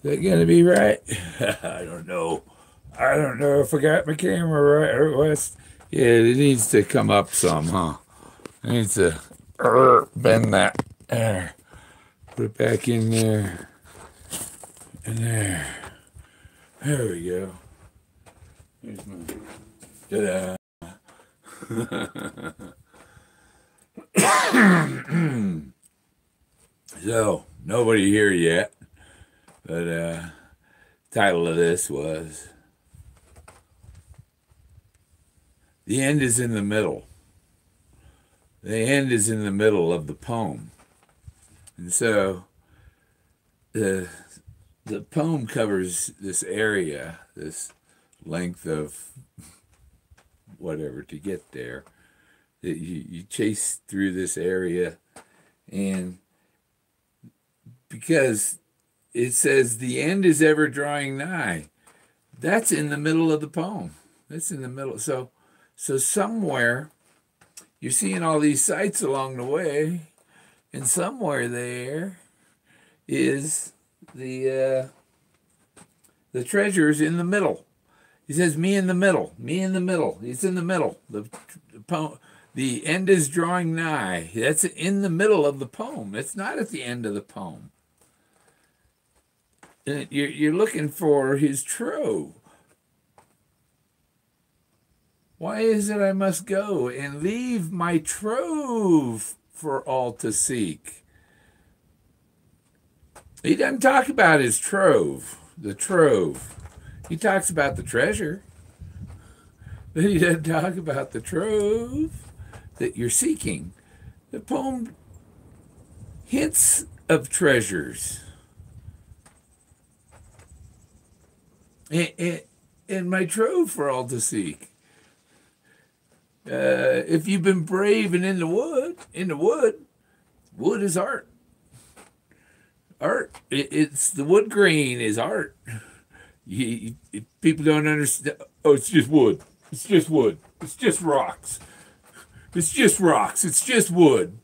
that gonna be right? I don't know. I don't know if I got my camera right or what's. Yeah, it needs to come up some, huh? It needs to bend that. There. Put it back in there. And there. There we go. Here's my. Ta-da. So, nobody here yet. But title of this was The End is in the Middle. The end is in the middle of the poem. And so the poem covers this area, this length of whatever to get there. You chase through this area, and because it says the end is ever drawing nigh, that's in the middle of the poem. That's in the middle. So somewhere you're seeing all these sights along the way, and somewhere there is the treasure's in the middle. He says, "Me in the middle, me in the middle." He's in the middle. The end is drawing nigh. That's in the middle of the poem. It's not at the end of the poem. And you're looking for his trove. Why is it I must go and leave my trove for all to seek? He doesn't talk about his trove, the trove. He talks about the treasure, but he doesn't talk about the trove that you're seeking. The poem hints of treasures. And my trove for all to seek. If you've been brave and in the wood is art. Art, it's the wood grain is art. People don't understand. Oh, it's just wood. It's just wood. It's just rocks. It's just rocks. It's just wood.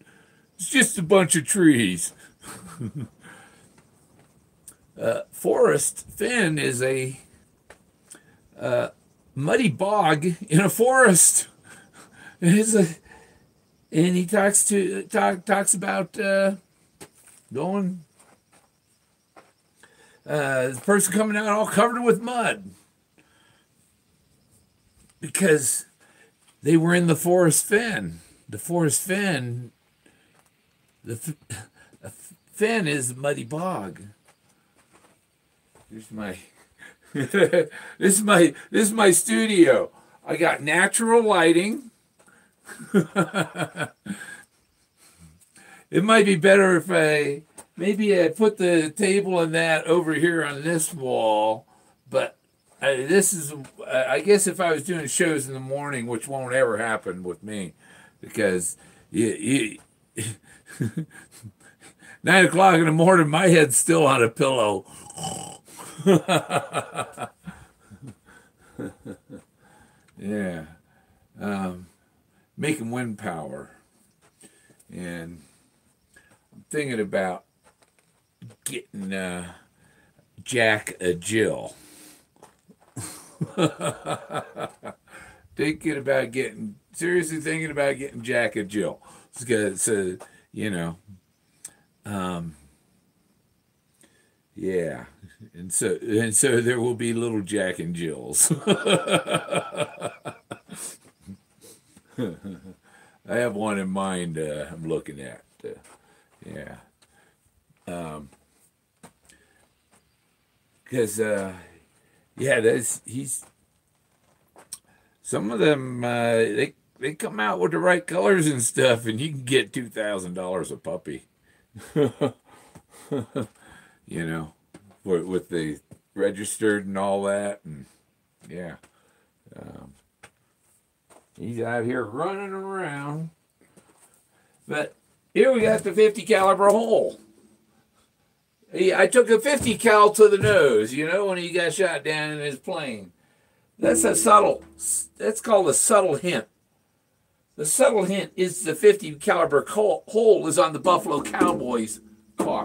It's just a bunch of trees. Forrest, Fenn is a muddy bog in a forest. And he talks about going. The person coming out all covered with mud because they were in the Forrest Fenn. The Forrest Fenn. Fenn is muddy bog. Here's my. This is my studio. I got natural lighting. It might be better if I put the table and that over here on this wall, but this is I guess if I was doing shows in the morning, which won't ever happen with me, because 9 o'clock in the morning, my head's still on a pillow. Yeah. Making wind power. And I'm thinking about getting Jack a Jill. Seriously thinking about getting Jack a Jill. So, yeah. And so there will be little Jack and Jills. I have one in mind I'm looking at. Yeah. Because, some of them, they come out with the right colors and stuff, and you can get $2,000 a puppy. With the registered and all that, and yeah. He's out here running around. But here we got the 50 caliber hole. I took a 50 cal to the nose, when he got shot down in his plane. That's called a subtle hint. The subtle hint is the 50 caliber hole is on the Buffalo Cowboys car.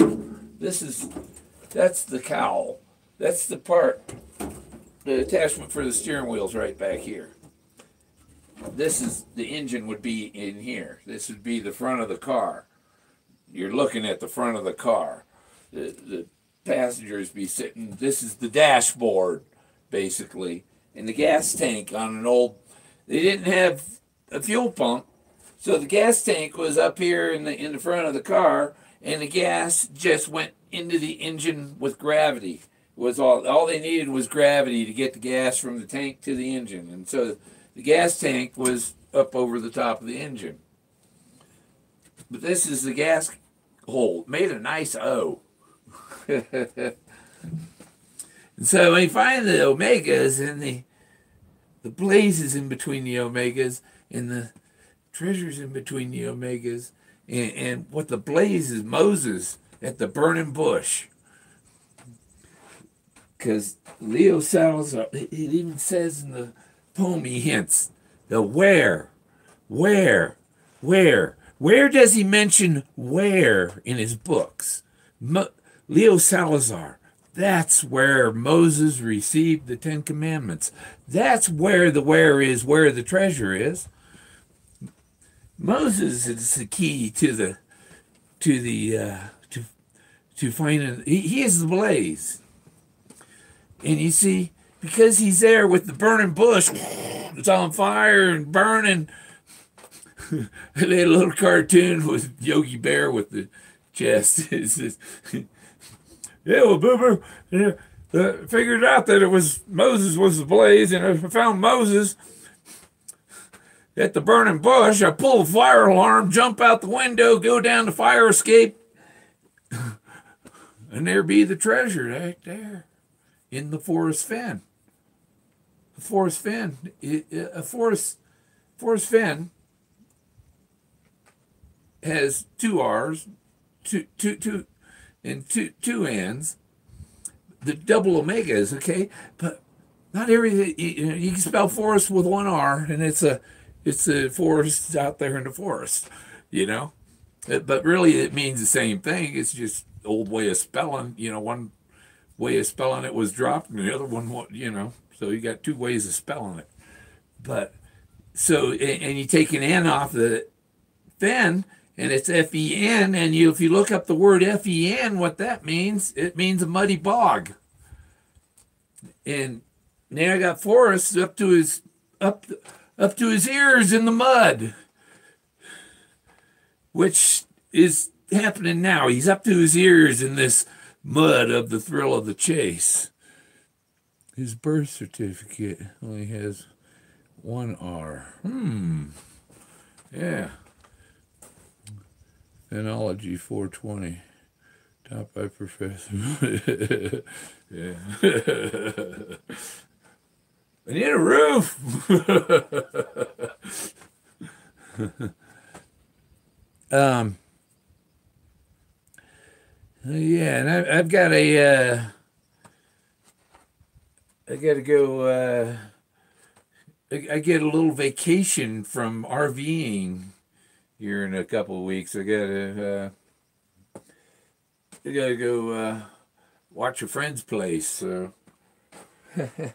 That's the cowl. That's the part, the attachment for the steering wheel's right back here. This is, the engine would be in here. This would be the front of the car. You're looking at the front of the car. The passengers be sitting, this is the dashboard, basically. And the gas tank on an old, they didn't have a fuel pump, so the gas tank was up here in the front of the car, and the gas just went into the engine with gravity. It was all they needed was gravity to get the gas from the tank to the engine. And so the gas tank was up over the top of the engine. But this is the gas hole. Made a nice O. And so we find the omegas and the blazes in between the omegas and the treasures in between the omegas. And what the blaze is Moses at the burning bush. Because Leo Salazar, it even says in the poem, he hints, the where does he mention where in his books? Leo Salazar, that's where Moses received the Ten Commandments. That's where the where is, where the treasure is. Moses is the key to finding, he is the blaze. And you see, because he's there with the burning bush, it's on fire and burning. They had a little cartoon with Yogi Bear with the chest. It says, yeah, well, Boober figured out that it was Moses was the blaze, and if I found Moses at the burning bush, I pull a fire alarm, jump out the window, go down the fire escape, and there be the treasure right there in the Forrest Fenn. The Forrest Fenn, Forrest Fenn has two R's, two N's, the double omegas, okay? But not everything, you can spell forest with one R, and it's a forest out there in the forest, you know? But really it means the same thing. It's just old way of spelling, you know, one way of spelling it was dropped and the other one, you know, so you got two ways of spelling it. But, so, and you take an N off the Fenn, and it's F-E-N, and if you look up the word F-E-N, what that means, it means a muddy bog. And now I got Forrest up to his ears in the mud, which is happening now. He's up to his ears in this mud of the thrill of the chase. His birth certificate only has one R. Yeah. Phenology 420. Taught by Professor. Yeah. I need a roof. Yeah, and I've got I got to go. I get a little vacation from RVing here in a couple of weeks. I gotta go watch a friend's place. So I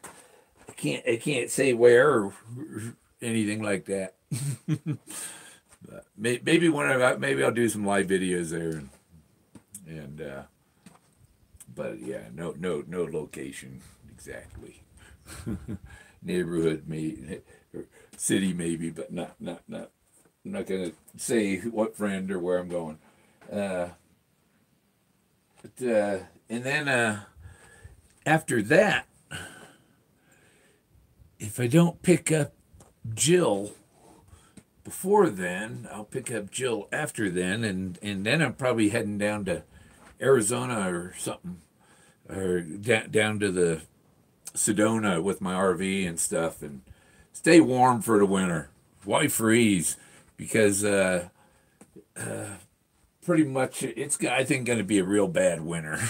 can't say where or anything like that. But maybe maybe I'll do some live videos there and but yeah, no location exactly. Neighborhood maybe, or city maybe, but not. I'm not gonna say what friend or where I'm going. And then after that, if I don't pick up Jill before then, I'll pick up Jill after then, and then I'm probably heading down to Arizona or something, or down to the Sedona with my RV and stuff, and stay warm for the winter. Why freeze? Because pretty much it's, I think, going to be a real bad winter.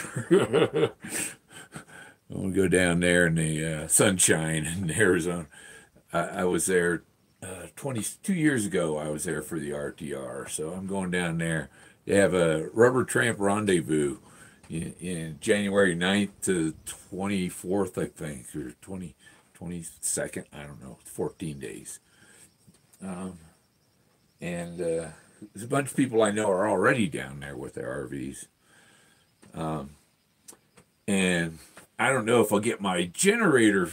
We'll go down there in the sunshine in Arizona. I was there 22 years ago. I was there for the RTR, so I'm going down there. They have a rubber tramp rendezvous, in January 9th to 24th, I think, or 22nd. I don't know, 14 days. And there's a bunch of people I know are already down there with their RVs. And I don't know if I'll get my generator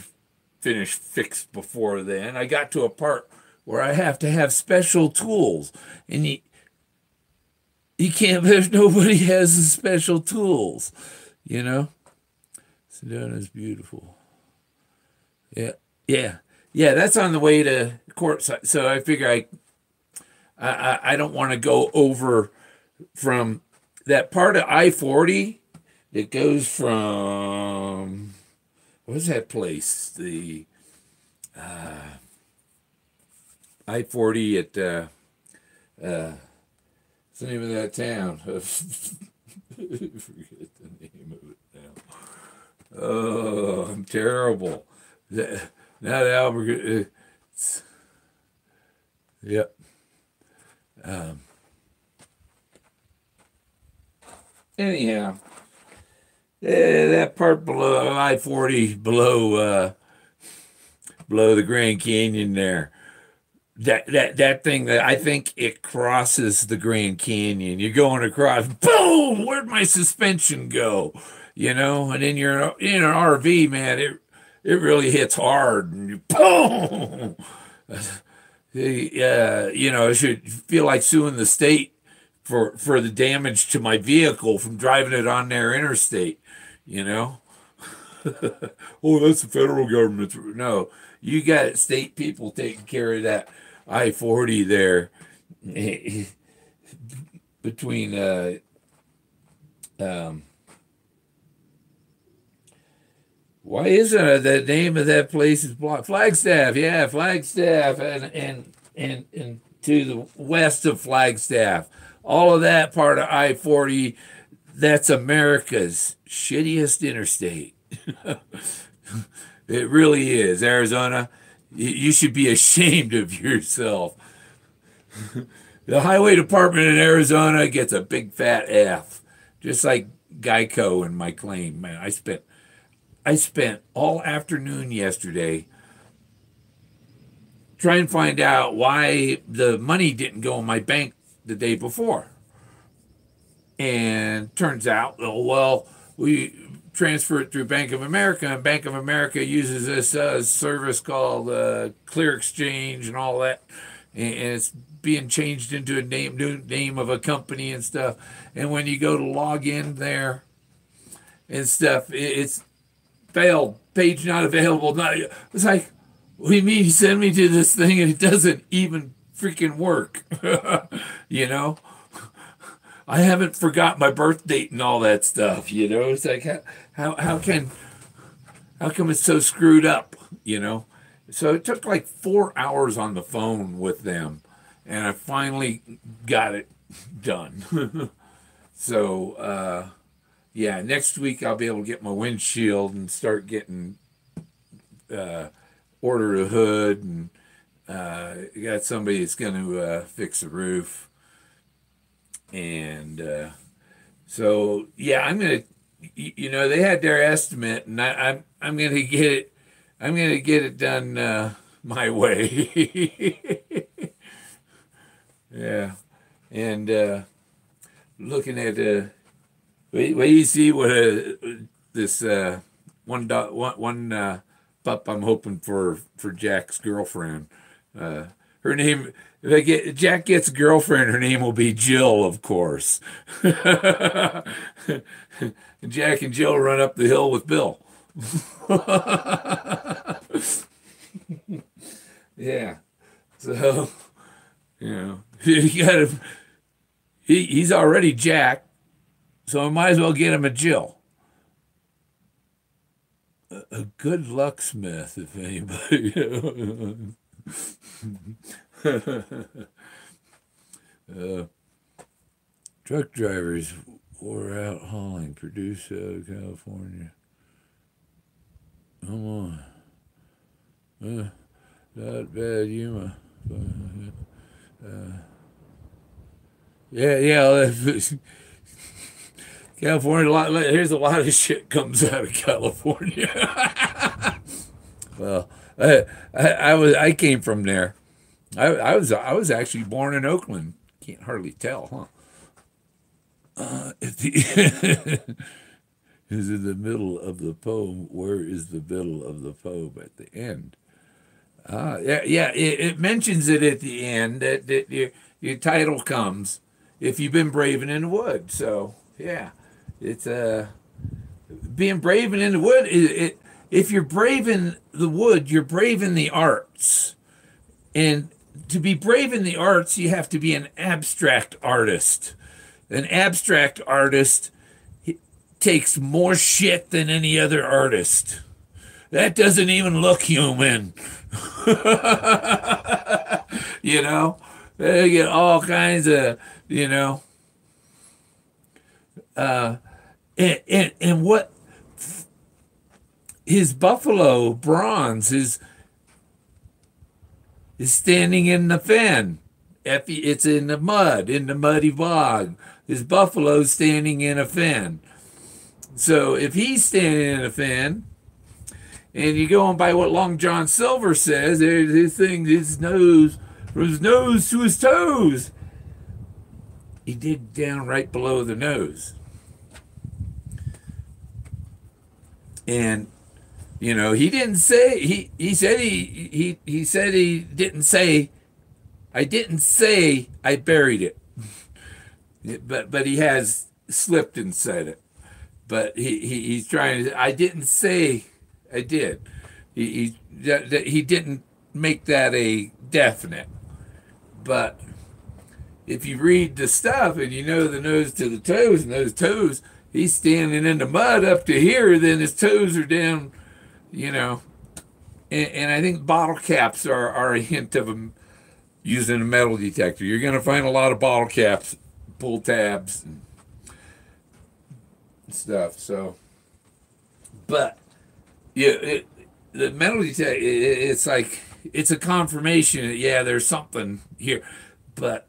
finished fixed before then. I got to a part where I have to have special tools, and you can't. There's nobody has the special tools, you know. Sedona's beautiful. Yeah, yeah, yeah. That's on the way to court. So I figure I don't want to go over from that part of I-40 that goes from what's that place? The I-40 at what's the name of that town? I forget the name of it now. Oh, I'm terrible. Not Albuquerque. Yep. Anyhow, that part below I-40, below the Grand Canyon there. That thing that I think it crosses the Grand Canyon. You're going across, boom! Where'd my suspension go? You know, and then you're in an RV, man. It really hits hard, and you, boom! You know, I should feel like suing the state for the damage to my vehicle from driving it on their interstate. You know, oh, that's the federal government. No, you got state people taking care of that I-40 there between why isn't the name of that place is blocked? Flagstaff, yeah, Flagstaff, and to the west of Flagstaff, all of that part of I-40, that's America's shittiest interstate. It really is. Arizona, you should be ashamed of yourself. The highway department in Arizona gets a big fat F, just like Geico in my claim. Man, I spent all afternoon yesterday trying to find out why the money didn't go in my bank the day before. And turns out, oh, well, we transfer it through Bank of America, and Bank of America uses this service called Clear Exchange and all that, and it's being changed into a new name of a company and stuff. And when you go to log in there and stuff, it's failed, page not available. It's like, what do you mean you send me to this thing and it doesn't even freaking work? You know? I haven't forgot my birth date and all that stuff, you know? It's like, how come it's so screwed up, you know? So it took like 4 hours on the phone with them, and I finally got it done. So, yeah, next week I'll be able to get my windshield and start getting, order a hood, and got somebody that's going to fix the roof. And so, yeah, I'm gonna, you know, they had their estimate, and I'm gonna get it done my way. Yeah, and looking at wait, you see what this one pup I'm hoping for Jack's girlfriend. Her name, Jack gets a girlfriend, her name will be Jill, of course. Jack and Jill run up the hill with Bill. Yeah. So, you know, he's already Jack, so I might as well get him a Jill. A good luck Smith, if anybody. Truck drivers wore out hauling, Produce, California. Come on. Not bad, Yuma. Yeah. California, here's a lot of shit comes out of California. Well, I came from there. I was actually born in Oakland. Can't hardly tell, huh? If the is in the middle of the poem. Where is the middle of the poem at the end? Yeah. It mentions it at the end that your title comes if you've been braving in the wood. So yeah, it's being braving in the wood. If you're braving the wood, you're braving the arts, and to be brave in the arts, you have to be an abstract artist. An abstract artist takes more shit than any other artist. That doesn't even look human. You know, they get all kinds of, and what his buffalo bronze is standing in the fen. It's in the mud, in the muddy bog. His buffalo's standing in a fen. So if he's standing in a fen, and you go on by what Long John Silver says, there's his thing, his nose, from his nose to his toes. He digged down right below the nose. And he didn't say he said he didn't say I didn't say I buried it. but he has slipped and said it. But he's trying to. I didn't say I did. He didn't make that a definite. But if you read the stuff and you know the nose to the toes, and those toes, he's standing in the mud up to here, then his toes are down, And I think bottle caps are a hint of him using a metal detector. You're going to find a lot of bottle caps, pull tabs, and stuff. So, but the metal detector, it's like it's a confirmation that there's something here. But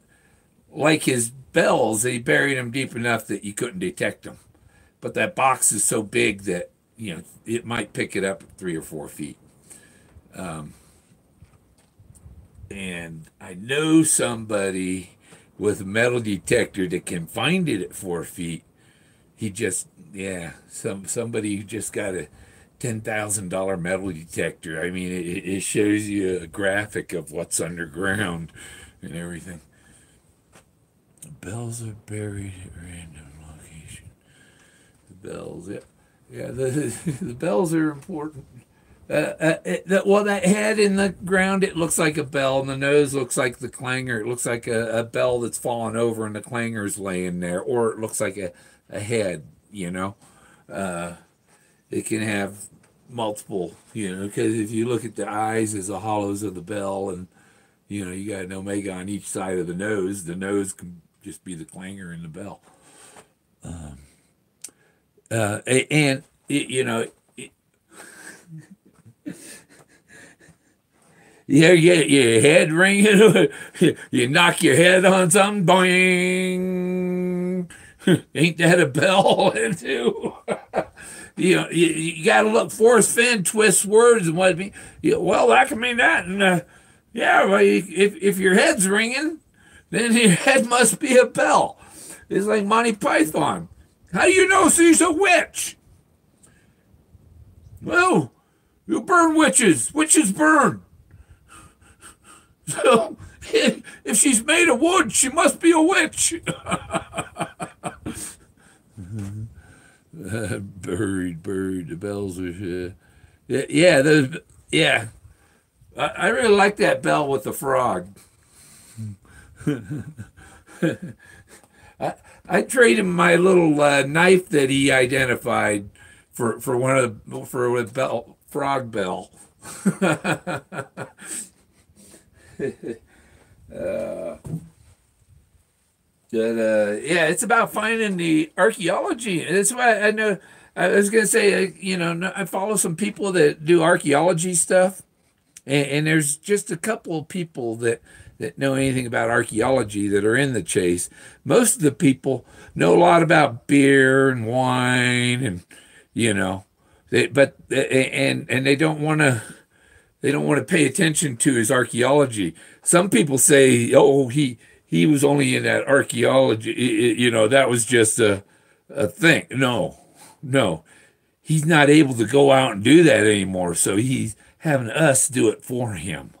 like his bells, they buried them deep enough that you couldn't detect them. But that box is so big that it might pick it up at 3 or 4 feet. And I know somebody with a metal detector that can find it at 4 feet. He just, somebody who just got a $10,000 metal detector. I mean, it shows you a graphic of what's underground and everything. The bells are buried at random location. The bells, the bells are important. That head in the ground, it looks like a bell, and the nose looks like the clanger. It looks like a bell that's fallen over and the clanger's laying there, or it looks like a head, It can have multiple, because if you look at the eyes as the hollows of the bell, and, you got an omega on each side of the nose can just be the clanger in the bell. You get your head ringing, you knock your head on something, boing. Ain't that a bell? Too? You got to look. Forrest Fenn twists words and what it means. Well, that can mean that. And well, if your head's ringing, then your head must be a bell. It's like Monty Python. How do you know she's a witch? Well, you burn witches. Witches burn. So, if she's made of wood, she must be a witch. Buried. The bells are. I really like that bell with the frog. I trade him my little knife that he identified for a frog bell. It's about finding the archaeology. That's why I know. I was gonna say, I follow some people that do archaeology stuff, and there's just a couple of people that that know anything about archaeology that are in the chase. Most of the people know a lot about beer and wine, and you know, and they don't want to pay attention to his archaeology. Some people say, oh, he was only in that archaeology, you know, that was just a thing. No, he's not able to go out and do that anymore, so he's having us do it for him.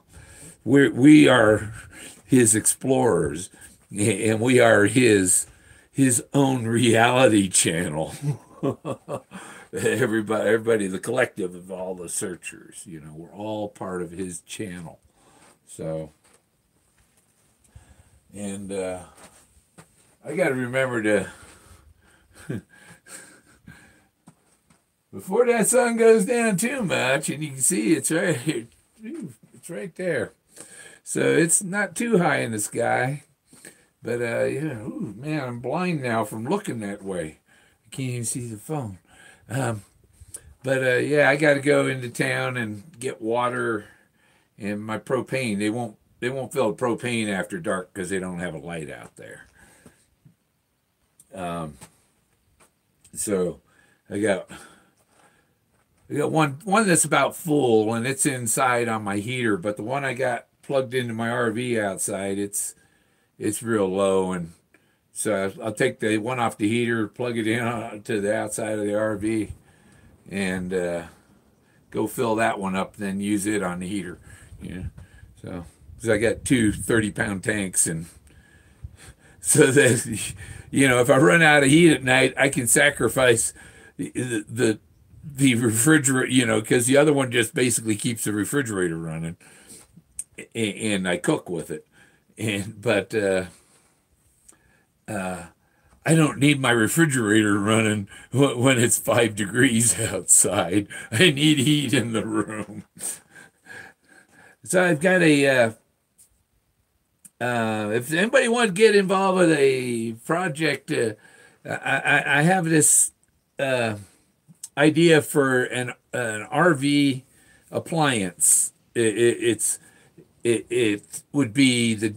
We are his explorers, and we are his own reality channel. Everybody, the collective of all the searchers, you know, we're all part of his channel. So, and I got to remember to, before that sun goes down too much, and you can see it's right here, it's right there. So it's not too high in the sky, but yeah, ooh, man, I'm blind now from looking that way. I can't even see the phone. But yeah, I got to go into town and get water and my propane. They won't fill propane after dark because they don't have a light out there. So I got one that's about full, and it's inside on my heater. But the one I got plugged into my RV outside, it's real low, and so I'll take the one off the heater, plug it in to the outside of the RV, and go fill that one up, then use it on the heater. You know, so because I got two 30-pound tanks, and so that, you know, if I run out of heat at night, I can sacrifice the refrigerator, you know, because the other one just basically keeps the refrigerator running, and I cook with it. But I don't need my refrigerator running when it's 5 degrees outside. I need heat in the room. So I've got a, if anybody wants to get involved with a project, I have this idea for an RV appliance. It would be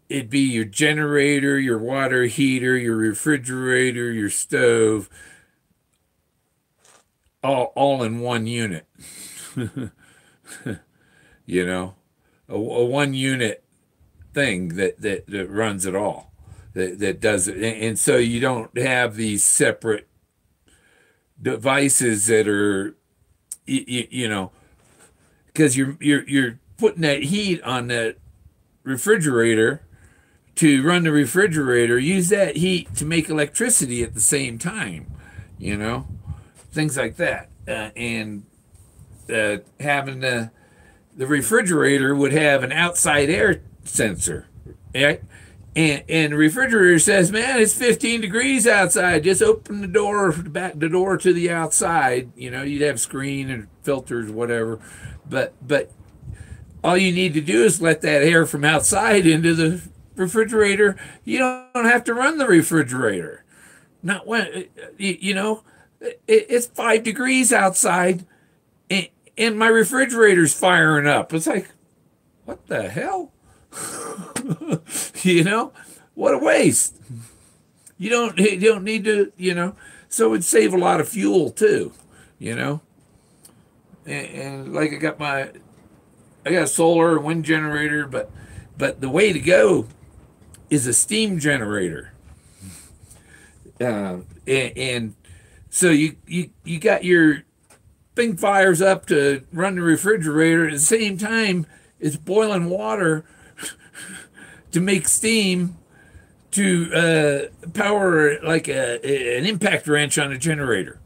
it'd be your generator, your water heater, your refrigerator, your stove, all in one unit. You know, a one unit thing that runs it all, that does it. And so you don't have these separate devices that are, you know, because you're putting that heat on that refrigerator to run the refrigerator, use that heat to make electricity at the same time, you know, things like that. And having the refrigerator would have an outside air sensor, right? And the refrigerator says, man, it's 15 degrees outside. Just open the door, the door to the outside. You know, you'd have screen and filters, whatever. But all you need to do is let that air from outside into the refrigerator. You don't have to run the refrigerator. Not when, you know, it's 5 degrees outside and my refrigerator's firing up. It's like, what the hell? You know, what a waste. You don't need to, you know, so it would save a lot of fuel too, you know. And like I got a solar and wind generator, but the way to go is a steam generator. And so you got your thing fires up to run the refrigerator. At the same time, it's boiling water to make steam to power like an impact wrench on a generator.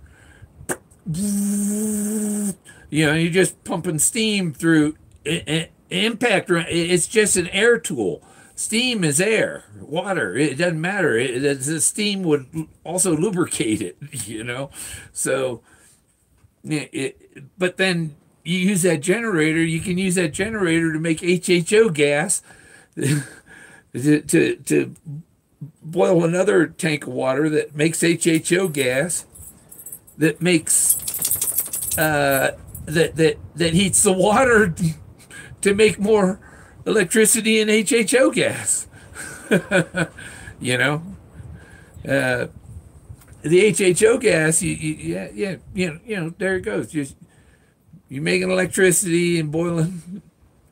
You know, you're just pumping steam through an impact wrench. It's just an air tool. Steam is air, water. It doesn't matter. The steam would also lubricate it, you know. So, but then you use that generator. You can use that generator to make HHO gas, to boil another tank of water that makes HHO gas, that makes that heats the water to make more electricity and HHO gas. You know, uh, the HHO gas, yeah, there it goes. Just you're making electricity and boiling,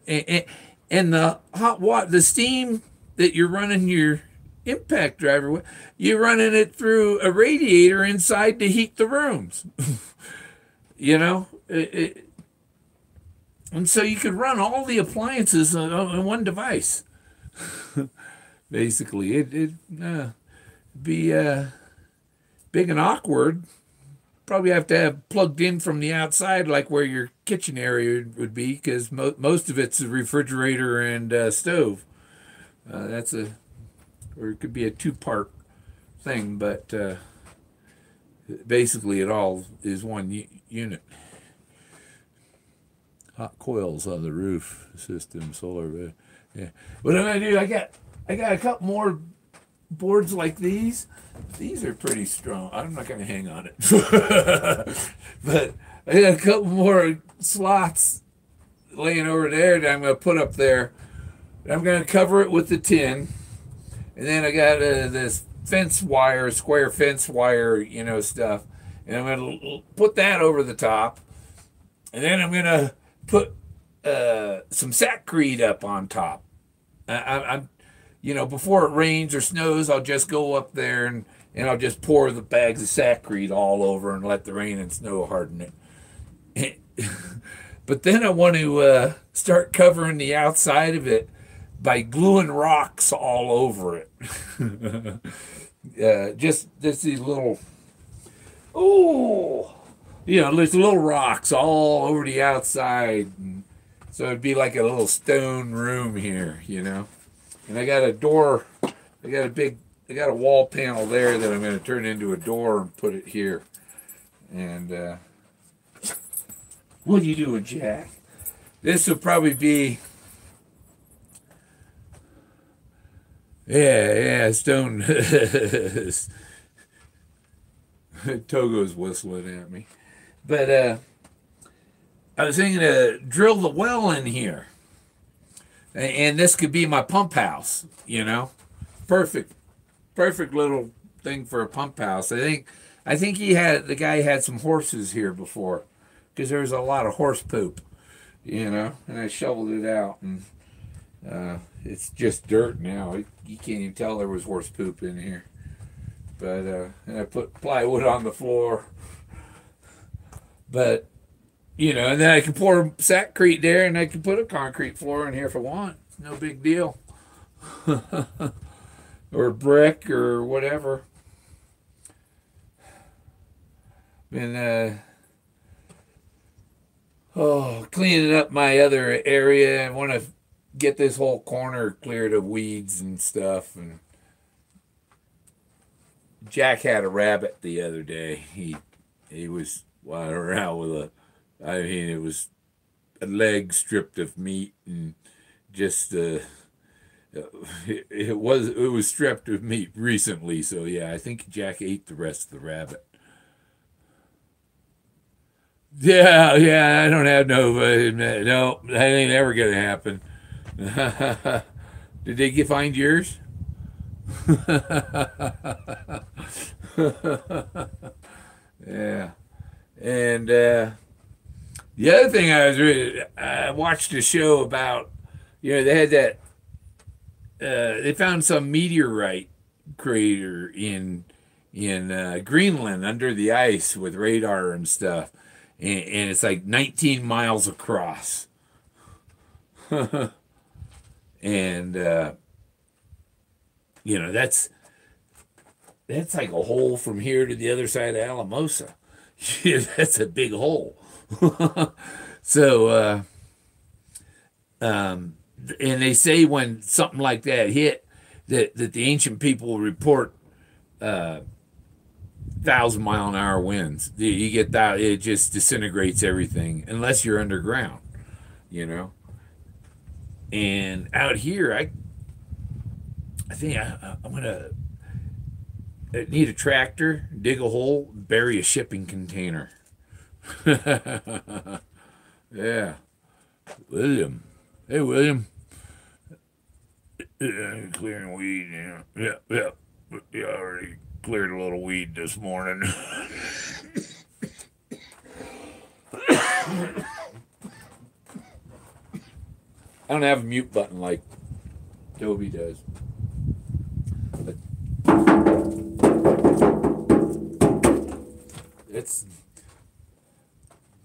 and the hot water, the steam that you're running your impact driver with, you're running it through a radiator inside to heat the rooms. You know, and so you could run all the appliances on one device. Basically, it'd be big and awkward. Probably have to have plugged in from the outside, like where your kitchen area would be, because most of it's a refrigerator and stove. That's a, or it could be a two-part thing, but basically it all is one unit. Hot coils on the roof system, solar. Yeah. What am I gonna do? I got a couple more boards like these. These are pretty strong. I'm not gonna hang on it, but I got a couple more slots laying over there that I'm gonna put up there. I'm gonna cover it with the tin, and then I got this fence wire, square fence wire, stuff, and I'm gonna put that over the top, and then I'm gonna put some sackcrete up on top. I'm before it rains or snows, I'll just go up there and I'll just pour the bags of sackcrete all over and let the rain and snow harden it. But then I want to start covering the outside of it by gluing rocks all over it. Just these little, there's little rocks all over the outside. And so it'd be like a little stone room here, And I got a door, I got a wall panel there that I'm going to turn into a door and put it here. And what are you doing, Jack? This will probably be, stone. Togo's whistling at me. But I was thinking to drill the well in here. And this could be my pump house, Perfect little thing for a pump house. I think the guy had some horses here before, because there was a lot of horse poop, and I shoveled it out, and it's just dirt now. You can't even tell there was horse poop in here. But and I put plywood on the floor. But and then I can pour sackcrete there, and I can put a concrete floor in here if I want. It's no big deal. Or brick or whatever. Been cleaning up my other area. I want to get this whole corner cleared of weeds and stuff. And Jack had a rabbit the other day. He was wandering around with it was a leg stripped of meat, and just it was stripped of meat recently. So yeah, I think Jack ate the rest of the rabbit. Yeah, I don't have no, that ain't ever gonna happen. Did they find yours? Yeah, and the other thing I watched a show about, they had that, they found some meteorite crater in Greenland under the ice with radar and stuff, and it's like 19 miles across, and that's like a hole from here to the other side of Alamosa. That's a big hole. So, and they say when something like that hit, that the ancient people report 1,000-mile-an-hour winds. You get that, it just disintegrates everything unless you're underground, And out here, I think I'm gonna need a tractor, dig a hole, bury a shipping container. Yeah. William. Hey, William. Yeah, clearing weed. Yeah, yeah, yeah. Yeah, I already cleared a little weed this morning. I don't have a mute button like Toby does. But it's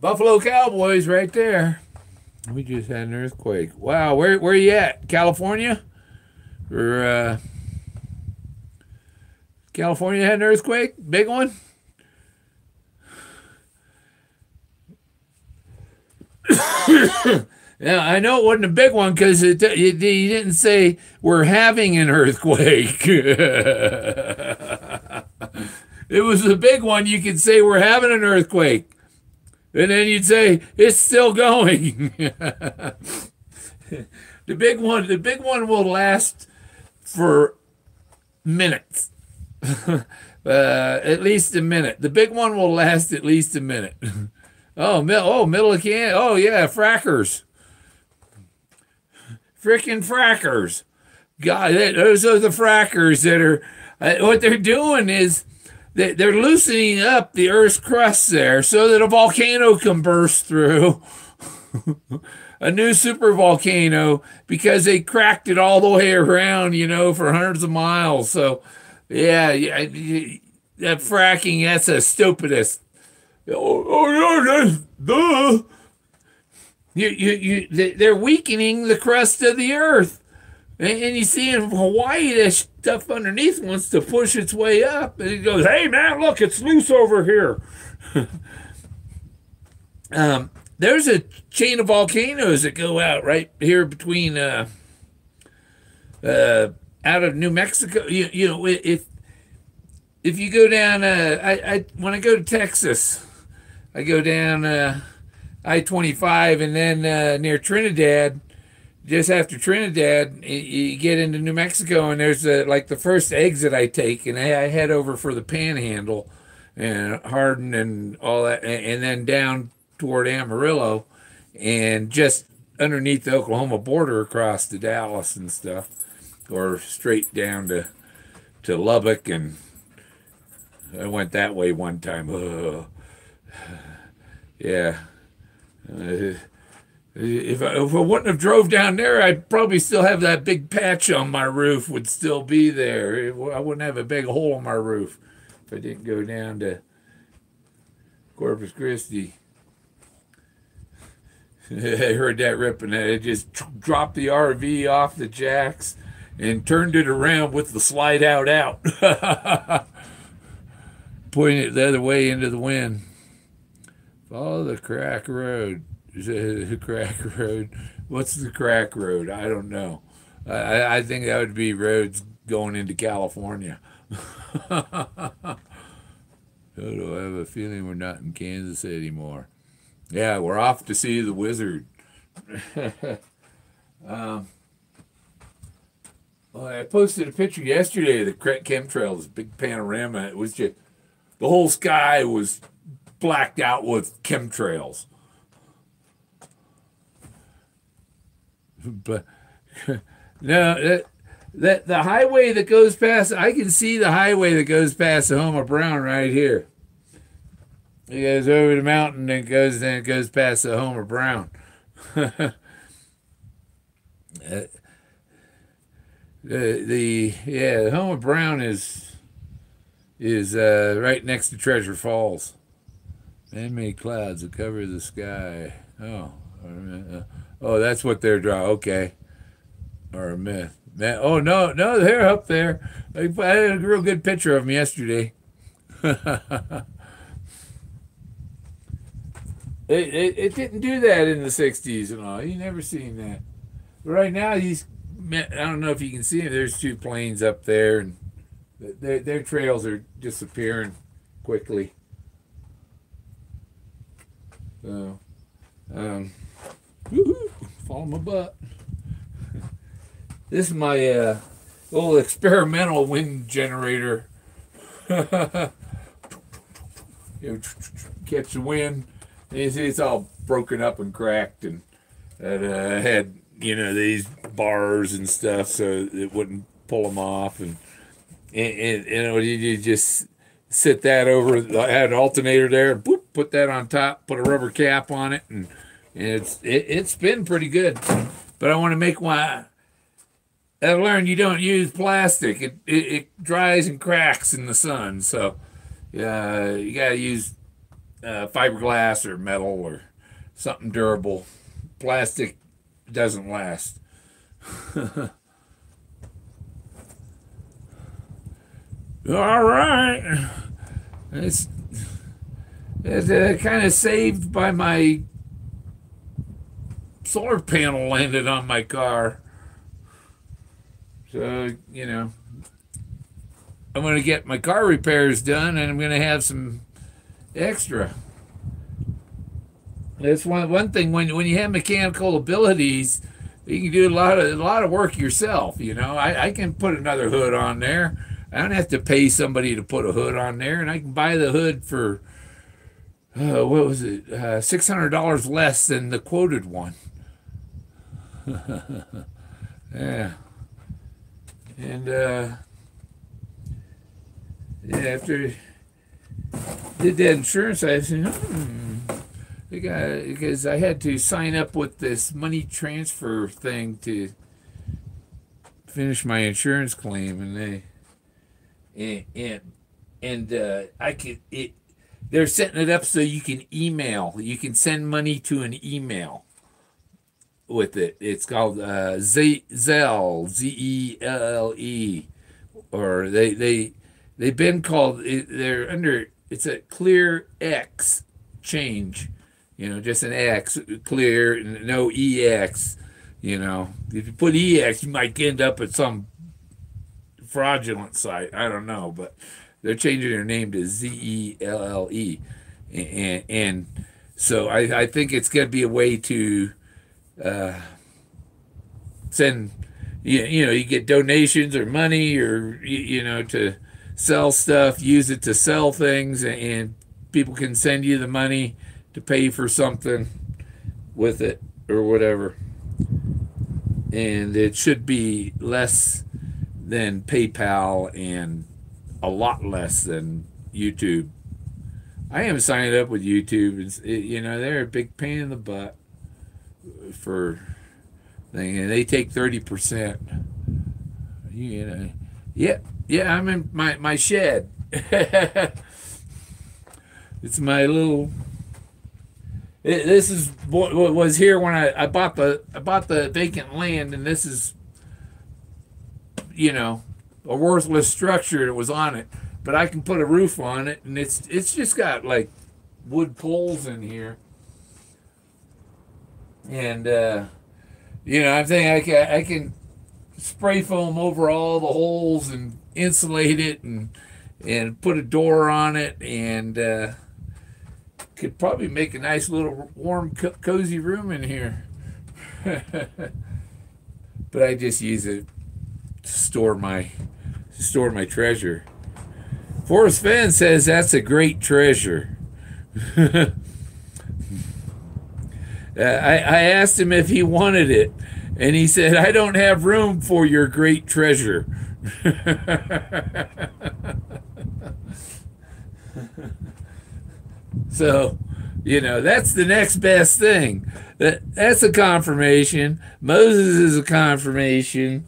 Buffalo Cowboys right there. We just had an earthquake. Wow, where you at? California? Or California had an earthquake? Big one? Yeah, I know it wasn't a big one because you didn't say we're having an earthquake. It was a big one. You could say we're having an earthquake, and then you'd say it's still going. The big one will last for minutes, at least a minute. The big one will last at least a minute. Middle of can. Oh yeah, frackers. Frickin' frackers. God, those are the frackers that are, what they're doing is they're loosening up the Earth's crust there so that a volcano can burst through. A new super volcano because they cracked it all the way around, for hundreds of miles. So, yeah, that fracking, that's the stupidest. Duh. They're weakening the crust of the Earth. And you see in Hawaii, that stuff underneath wants to push its way up. And it goes, hey, man, look, it's loose over here. There's a chain of volcanoes that go out right here between out of New Mexico. If you go down, when I go to Texas, I go down I-25 and then near Trinidad. Just after Trinidad, you get into New Mexico, and there's like the first exit I take, and I head over for the Panhandle and Hardin and all that, and then down toward Amarillo, and just underneath the Oklahoma border across to Dallas and stuff, or straight down to Lubbock, and I went that way one time. Yeah. If I wouldn't have drove down there, I'd probably still have that big patch on my roof would still be there. I wouldn't have a big hole in my roof if I didn't go down to Corpus Christi. I heard that ripping. I just dropped the RV off the jacks and turned it around with the slide out. Pointing it the other way into the wind. Follow the crack road. The crack road. What's the crack road? I don't know. I think that would be roads going into California. Oh, do I have a feeling we're not in Kansas anymore? Yeah, we're off to see the wizard. Well, I posted a picture yesterday of the chemtrails, big panorama. It was just the whole sky was blacked out with chemtrails. But no, that the highway that goes past, I can see the highway that goes past the home of Brown right here. It goes over the mountain and it goes past the home of Brown. The home of Brown is right next to Treasure Falls. Man-made clouds that cover the sky. Oh, that's what they're drawing. Okay. Or a myth. Oh, no, they're up there. I had a real good picture of them yesterday. It didn't do that in the 60s and all. You never seen that. But right now, I don't know if you can see them. There's two planes up there, and their trails are disappearing quickly. So, follow my butt. This is my little experimental wind generator. Catch the wind. You see, it's all broken up and cracked, and I had these bars and stuff so it wouldn't pull them off, and you just sit that over. I had an alternator there, boop, put that on top, put a rubber cap on it, and it's been pretty good. But I want to make one. I learned you don't use plastic. It dries and cracks in the sun. So you gotta use fiberglass or metal or something durable. Plastic doesn't last. All right. It's kind of saved by my solar panel landed on my car. So, I'm going to get my car repairs done, and I'm going to have some extra. That's one thing when you have mechanical abilities, you can do a lot of work yourself. I can put another hood on there. I don't have to pay somebody to put a hood on there, and I can buy the hood for what was it, $600 less than the quoted one. Yeah. And after I did that insurance, I said, because I had to sign up with this money transfer thing to finish my insurance claim, and I could they're setting it up so you can send money to an email with it. It's called Zelle, Zelle, or they've been called, they're under, it's a clear X change, just an X, clear, no EX. If you put EX, you might end up at some fraudulent site. I don't know, but they're changing their name to Zelle, and so I think it's going to be a way to send, you get donations or money, or to sell stuff, use it to sell things, and people can send you the money to pay for something with it or whatever. And it should be less than PayPal and a lot less than YouTube. I haven't signed up with YouTube. They're a big pain in the butt for thing, and they take 30%. Yeah, I'm in my shed. It's my little. This is what was here when I bought the vacant land, and this is, a worthless structure that was on it, but I can put a roof on it, and it's just got like wood poles in here, and I think I can spray foam over all the holes and insulate it, and put a door on it, and could probably make a nice little warm, cozy room in here. But I just use it to store my treasure. Forrest Fenn says that's a great treasure. I asked him if he wanted it, and he said, "I don't have room for your great treasure." So, that's the next best thing. That's a confirmation. Moses is a confirmation.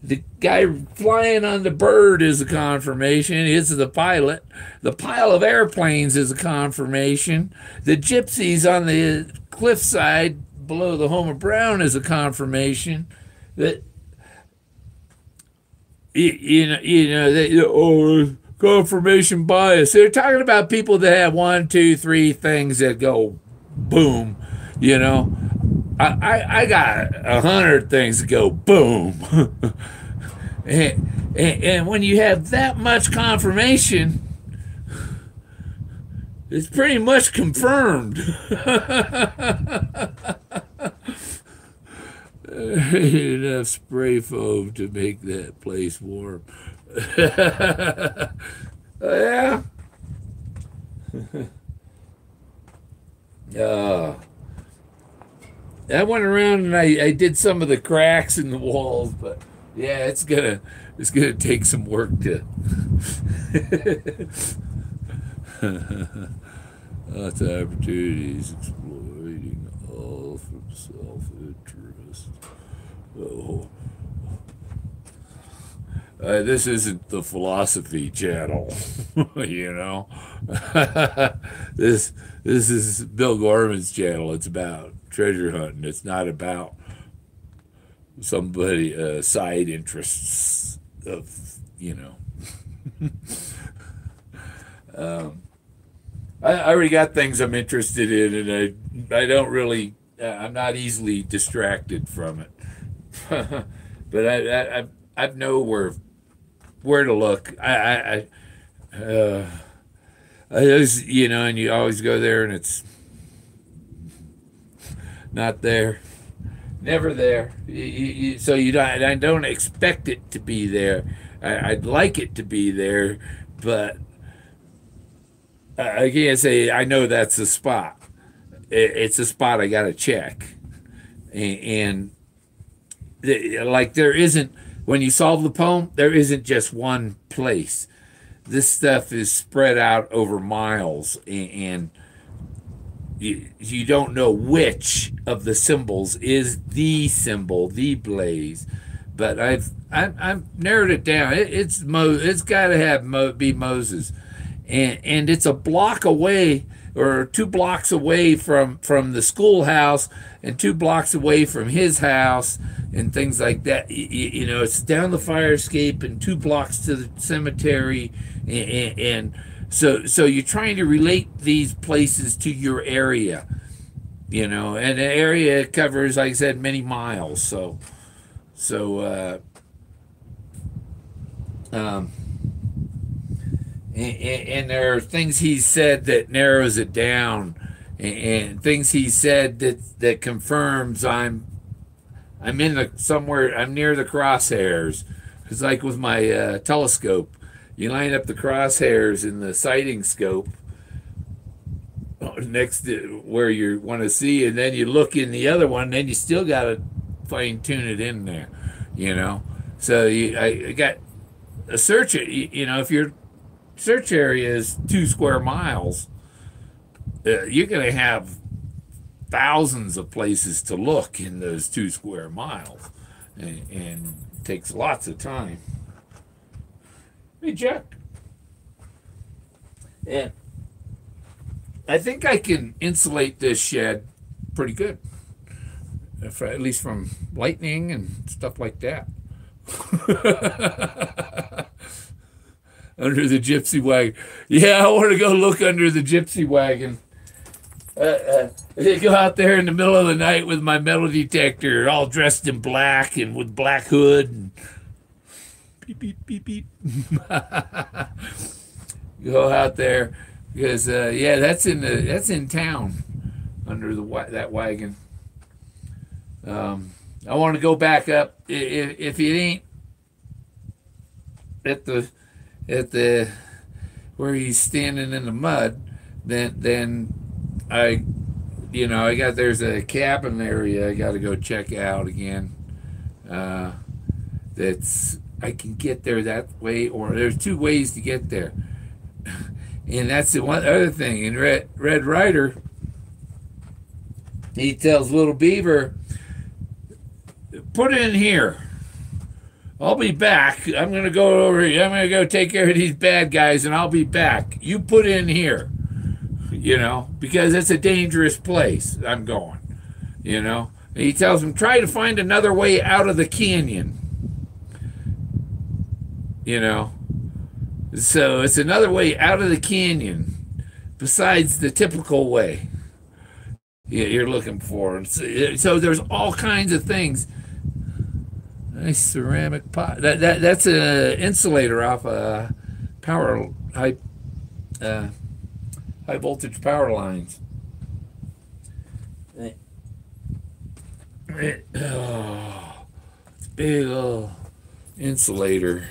The guy flying on the bird is a confirmation. It's the pilot. The pile of airplanes is a confirmation. The gypsies on the cliffside below the home of Brown is a confirmation. That confirmation bias. They're talking about people that have 1, 2, 3 things that go boom. I got 100 things that go boom. and when you have that much confirmation, it's pretty much confirmed. Enough spray foam to make that place warm. Yeah. I went around and I did some of the cracks in the walls, but yeah, it's gonna take some work to. Lots of opportunities, exploiting all from self-interest. Oh, this isn't the philosophy channel, you know. this this is Bill Gorman's channel. It's about treasure hunting. It's not about somebody side interests of I already got things I'm interested in, and I don't really I'm not easily distracted from it. But I know where to look. I just and you always go there, and it's not there, never there. So you don't. I don't expect it to be there. I'd like it to be there, but I can't say I know that's the spot. It's a spot I got to check, and like there isn't when you solve the poem, there isn't just one place. This stuff is spread out over miles, and you don't know which of the symbols is the symbol, the blaze. But I've narrowed it down. It's got to be Moses, and it's a block away or 2 blocks away from the schoolhouse and 2 blocks away from his house and things like that. It's down the fire escape and 2 blocks to the cemetery, and so you're trying to relate these places to your area, and the area covers, like I said, many miles. And there are things he said that narrows it down, and things he said that confirms I'm somewhere. I'm near the crosshairs. It's like with my telescope. You line up the crosshairs in the sighting scope next to where you want to see, and then you look in the other one. Then you still got to fine tune it in there, So I got a search. If your search area is 2 square miles, you're going to have thousands of places to look in those 2 square miles, and it takes lots of time. Hey, Jack. And I think I can insulate this shed pretty good, at least from lightning and stuff like that. Under the gypsy wagon. Yeah, I want to go look under the gypsy wagon. Go out there in the middle of the night with my metal detector, all dressed in black and with black hood. And beep, beep, beep, beep. Go out there because that's in town under that wagon. I want to go back up. If it ain't at the where he's standing in the mud, then there's a cabin area I got to go check out again. I can get there that way, or there's 2 ways to get there, and that's the one other thing. In Red Ryder, he tells Little Beaver, "Put in here. I'll be back. I'm going to go over here. I'm going to go take care of these bad guys, and I'll be back. You put in here, because it's a dangerous place I'm going, And he tells him, try to find another way out of the canyon, So it's another way out of the canyon besides the typical way you're looking for. And so there's all kinds of things. Nice ceramic pot. That's an insulator off a high voltage power lines. Oh, it's big old insulator.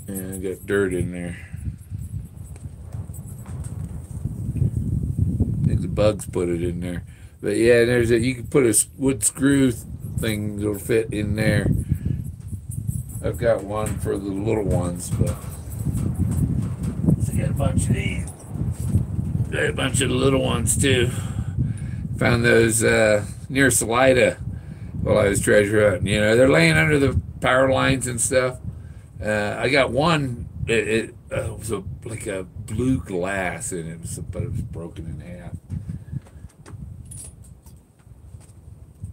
And I got dirt in there. I think the bugs put it in there. But yeah, you can put a wood screw thing that'll fit in there. I've got one for the little ones, but I got a bunch of these. Got a bunch of the little ones too. Found those near Salida while I was treasure hunting. You know, they're laying under the power lines and stuff. I got one. It was like a blue glass, and but it was broken in half.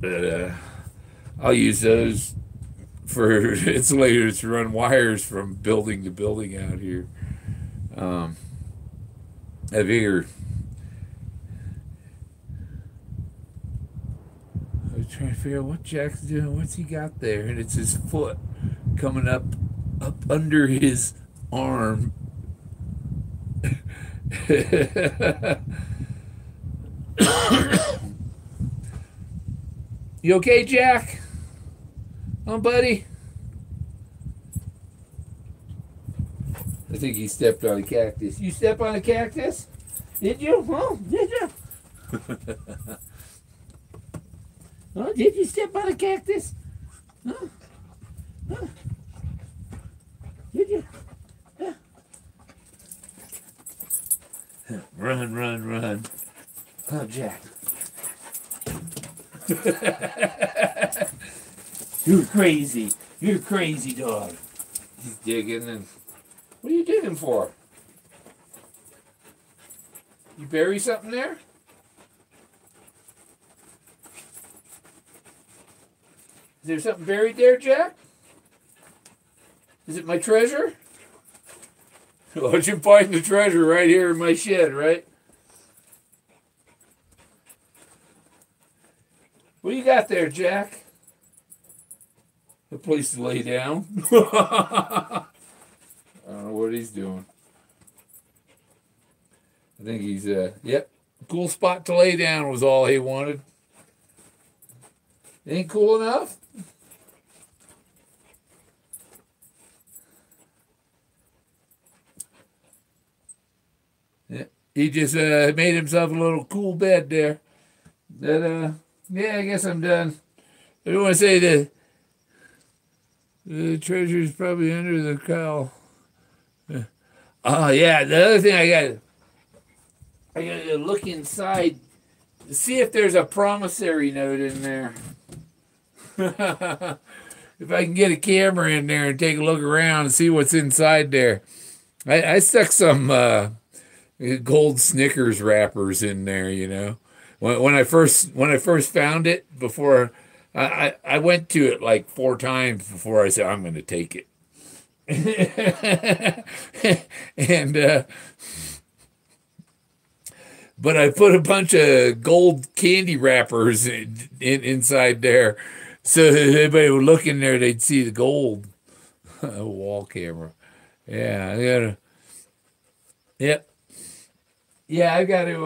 But I'll use those for insulators to run wires from building to building out here. I figure. I was trying to figure out what Jack's doing. What's he got there? And it's his foot coming up under his arm. You okay, Jack? Oh, buddy? I think he stepped on a cactus. You step on a cactus? Did you? Oh, did you? Oh, did you step on a cactus? Huh? Huh? Did you? Huh? Run, run, run. Oh, Jack. You're crazy. You're a crazy dog. He's digging and... What are you digging for? You bury something there? Is there something buried there, Jack? Is it my treasure? Why don't you find the treasure right here in my shed, right? What do you got there, Jack? A place to lay down? I don't know what he's doing. I think he's, yep, cool spot to lay down was all he wanted. Ain't cool enough? Yeah, he just made himself a little cool bed there. That, yeah, I guess I'm done. I don't want to say that the treasure's probably under the cowl. Oh, yeah, the other thing I got to look inside to see if there's a promissory note in there. If I can get a camera in there and take a look around and see what's inside there. I stuck some gold Snickers wrappers in there, you know. When I first found it, before I went to it like 4 times before I said I'm going to take it. And but I put a bunch of gold candy wrappers inside there, so if anybody would look in there, they'd see the gold. Wall camera. Yeah, I gotta. Yep. Yeah, I got to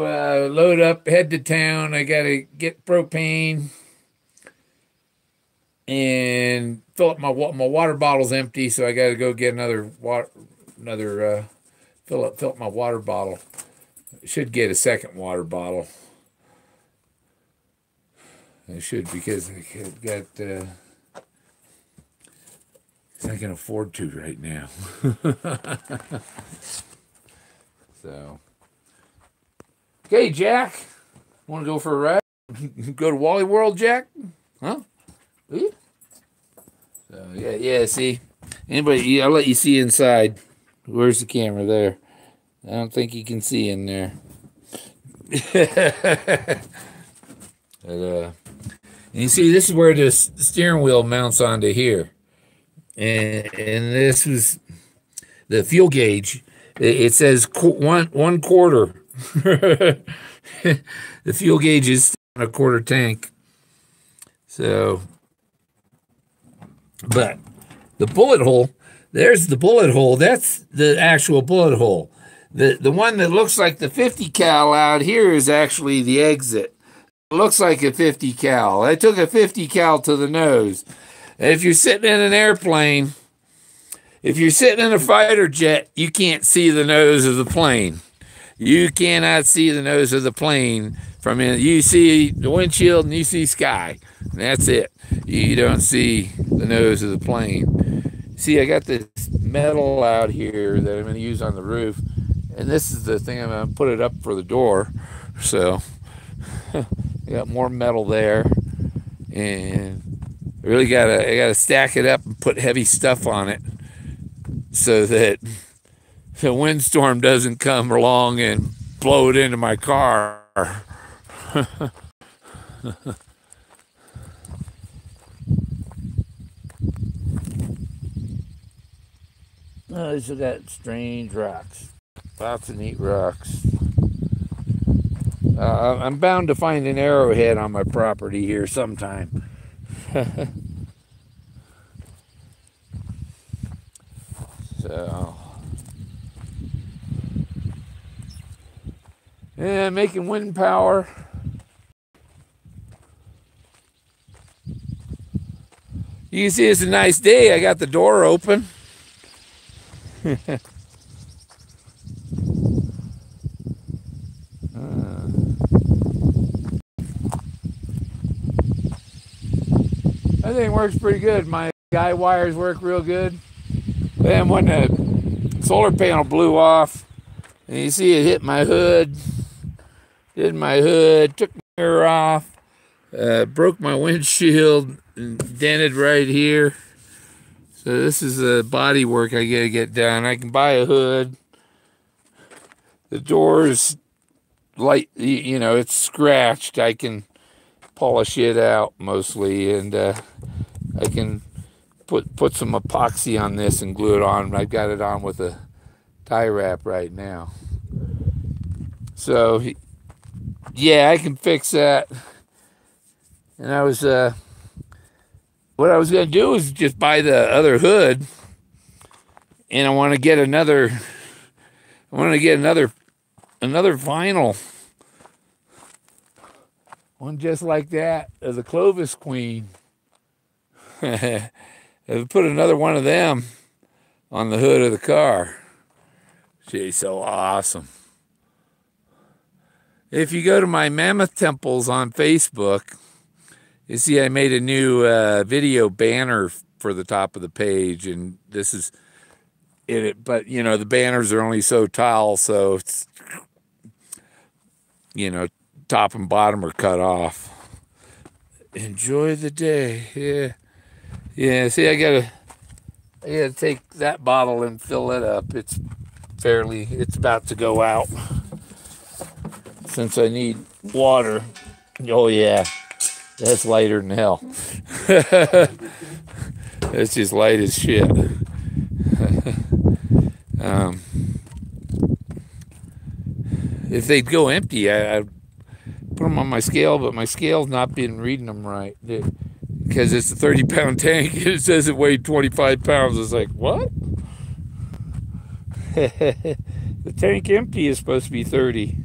load up, head to town. I got to get propane and fill up my water bottle's empty, so I got to go get another fill up my water bottle. I should get a second water bottle. I should, because I've got I can afford to right now. So. Okay, Jack. Want to go for a ride? Go to Wally World, Jack? Huh? So, yeah, see? Anybody, I'll let you see inside. Where's the camera? There. I don't think you can see in there. And you see, this is where this steering wheel mounts onto here. And this was the fuel gauge. It says one quarter. The fuel gauge is on a quarter tank. So, but the bullet hole, there's the bullet hole. That's the actual bullet hole. The one that looks like the 50 cal out here is actually the exit. It looks like a 50 cal. I took a 50 cal to the nose. And if you're sitting in an airplane, if you're sitting in a fighter jet, you can't see the nose of the plane. You cannot see the nose of the plane from in. You see the windshield and you see sky. And that's it. You don't see the nose of the plane. See, I got this metal out here that I'm going to use on the roof. And this is the thing, I'm going to put it up for the door. So I got more metal there. And I gotta stack it up and put heavy stuff on it so that the windstorm doesn't come along and blow it into my car. Oh, these have got strange rocks. Lots of neat rocks. I'm bound to find an arrowhead on my property here sometime. So, yeah, making wind power. You can see it's a nice day. I got the door open. That thing works pretty good. My guy wires work real good. Then when the solar panel blew off, and you see it hit my hood, took my mirror off, broke my windshield, and dented right here. So this is the body work I gotta get done. I can buy a hood. The door's light, you know, it's scratched. I can polish it out mostly, and I can put some epoxy on this and glue it on. I've got it on with a tie wrap right now. So yeah, I can fix that. And I was what I was gonna do is just buy the other hood, and I want to get another vinyl one just like that of the Clovis Queen. I've put another one of them on the hood of the car. She's so awesome. If you go to my Mammoth Temples on Facebook, you see I made a new video banner for the top of the page, and this is it. But, you know, the banners are only so tall, so it's, you know, top and bottom are cut off. Enjoy the day. Yeah. Yeah, see, I gotta take that bottle and fill it up. It's about to go out since I need water. Oh yeah, that's lighter than hell. It's just light as shit. If they'd go empty, I'd put them on my scale, but my scale's not been reading them right. Because it's a 30-pound tank, and it says it weighed 25 pounds. It's like, what? The tank empty is supposed to be 30.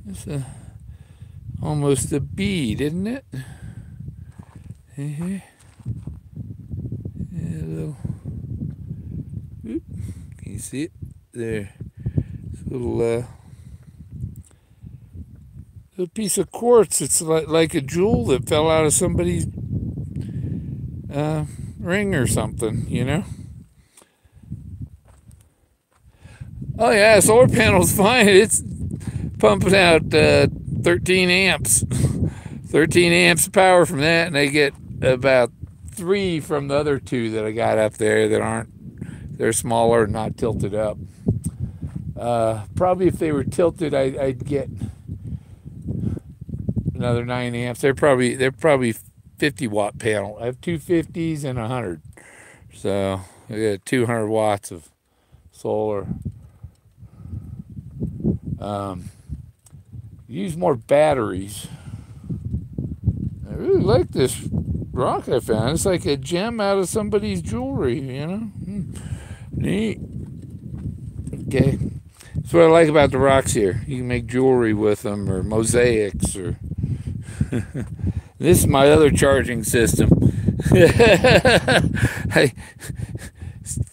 It's almost a bead, isn't it? Yeah, a little. Can you see it? There. It's a little piece of quartz. It's like a jewel that fell out of somebody's ring or something, you know? Oh yeah, solar panel's fine. It's pumping out 13 amps. 13 amps of power from that, and I get about 3 from the other 2 that I got up there that aren't, they're smaller and not tilted up. Probably if they were tilted, I'd get another 9 amps. They're probably 50-watt panel. I have 2 50s and 100, so I got 200 watts of solar. Use more batteries. I really like this rock I found. It's like a gem out of somebody's jewelry, you know? Neat. Okay. That's what I like about the rocks here. You can make jewelry with them, or mosaics, or... This is my other charging system. I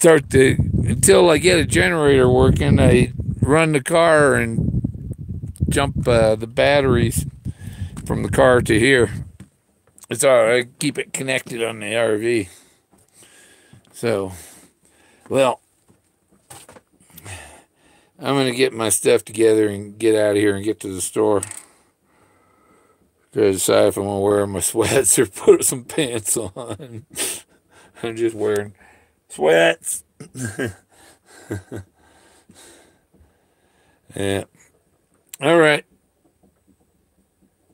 until I get a generator working, I run the car and jump the batteries from the car to here. It's all right. I keep it connected on the RV. So, well, I'm going to get my stuff together and get out of here and get to the store. To decide if I'm going to wear my sweats or put some pants on. I'm just wearing sweats. Yeah. All right.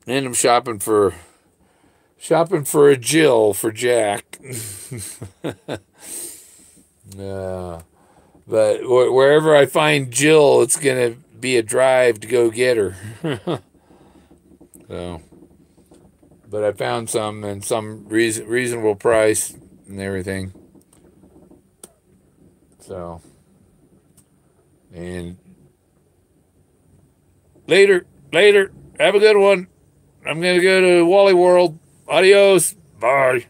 And I'm shopping for a Jill for Jack. But wherever I find Jill, it's gonna be a drive to go get her. So, but I found some and some reasonable price and everything. So, and later. Have a good one. I'm gonna go to Wally World. Adios. Bye.